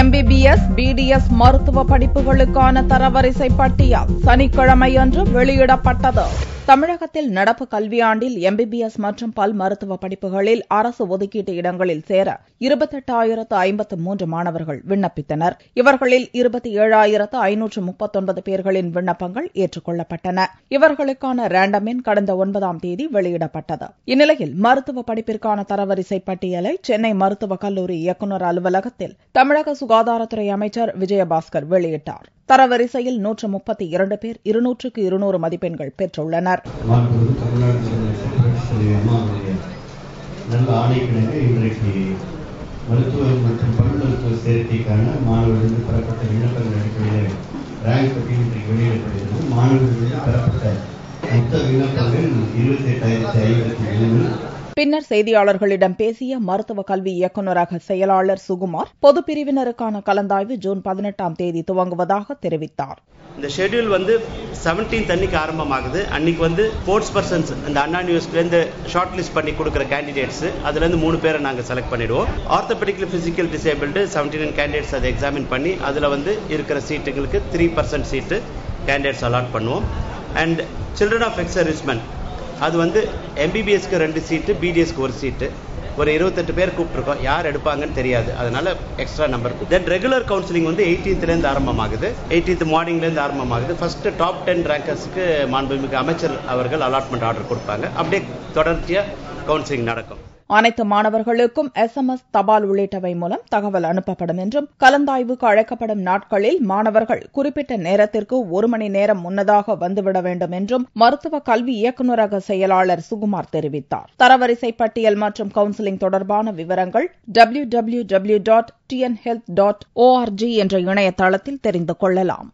MBBS, BDS மருத்துவ படிப்புகளுக்கான தரவரிசை பட்டியல் சனிக்கிழமையன்று வெளியிடப்பட்டது. தமிழகத்தில் நடப்பு கல்வியாண்டில் MBBS மற்றும் பல் மருத்துவ படிப்புகளில் அரசு ஒதுக்கீட்டு இடங்களில் சேர 28,053 மாணவர்கள் விண்ணப்பித்தனர். இவர்களில் 27,539 பேர்களின் விண்ணப்பங்கள் ஏற்றுக் கொள்ளப்பட்டன. இவர்களுக்கான ரேண்டம் எண் கடந்த 9ஆம் தேதி வெளியிடப்பட்டது. இந்நிலையில் மருத்துவ படிப்பிற்கான தரவரிசை பட்டியலை சென்னை மருத்துவக் கல்லூரி இயக்குநர் அலுவலகத்தில் தமிழக சுகாதாரத்துறை அமைச்சர் விஜயபாஸ்கர் வெளியிட்டார். தரவரிசையில் 132 பேர் 200க்கு 200 மதிப்பெண்கள் பெற்றுள்ளனர். நல்ல ஆணைக்கிழங்க இன்றைக்கு மருத்துவ மற்றும் பல் மருத்துவ சேர்க்கைக்கான மாணவர்களுக்கு பெறப்பட்ட விண்ணப்பங்கள் அடிப்படையில் ரேங்க் பட்டியல் இன்றைக்கு வெளியிடப்படுகிறது. மாணவர்களுக்கு பெறப்பட்ட மொத்த விண்ணப்பங்கள் 28,057. பின்னர் செய்தியாளர்களிடம் பேசிய மருத்துவ கல்வி இயக்குநரக செயலாளர் சுகுமார், பொது பிரிவினருக்கான கலந்தாய்வு ஜூன் 18ஆம் தேதி துவங்குவதாக தெரிவித்தார். இந்த ஷெட்யூல் 17th அன்னைக்கு ஆரம்பமாகுது. அன்னைக்கு ஸ்போர்ட்ஸ் பர்சன்ஸ் இந்த அண்ணா யூனிவர்சிட்டிலேருந்து ஷார்ட் லிஸ்ட் பண்ணி கொடுக்குற கேண்டிடேட்ஸ் அதுலேருந்து 3 பேரை நாங்கள் செலக்ட் பண்ணிடுவோம். ஆர்த்தோபெடிக்கலி பிசிக்கல் டிசேபிள்டு 79 கேண்டிடேட்ஸ் அதை எக்ஸாமின் பண்ணி அதில் இருக்கிற சீட்டுங்களுக்கு 3% சீட்டு கேண்டிடேட்ஸ் அலாட் பண்ணுவோம். And children of ex servicemen அது MBBSக்கு 2 சீட்டு, BDSக்கு 1 சீட்டு, ஒரு 28 பேர் கூப்பிட்டுருக்கோம். யார் எடுப்பாங்கன்னு தெரியாது, அதனால எக்ஸ்ட்ரா நம்பர். தென் ரெகுலர் கவுன்சிலிங் 18th ஆரம்பமாகுது. 18th மார்னிங்லேருந்து ஆரம்பமாகுது. ஃபர்ஸ்ட் டாப் 10 ரேங்கர்ஸ்க்கு மாண்புமிகு அமைச்சர் அவர்கள் அலாட்மெண்ட் ஆர்டர் கொடுப்பாங்க. அப்படியே தொடர்ச்சியாக கவுன்சிலிங் நடக்கும். அனைத்து மாணவர்களுக்கும் SMS, தபால் உள்ளிட்டவை மூலம் தகவல் அனுப்பப்படும் என்றும், கலந்தாய்வுக்கு அழைக்கப்படும் நாட்களில் மாணவர்கள் குறிப்பிட்ட நேரத்திற்கு 1 மணி நேரம் முன்னதாக வந்துவிட வேண்டும் என்றும் மருத்துவ கல்வி இயக்குநரக செயலாளர் சுகுமார் தெரிவித்தார். தரவரிசை பட்டியல் மற்றும் கவுன்சிலிங் தொடர்பான விவரங்கள் www.tnhealth.org என்ற இணையதளத்தில் தெரிந்து கொள்ளலாம்.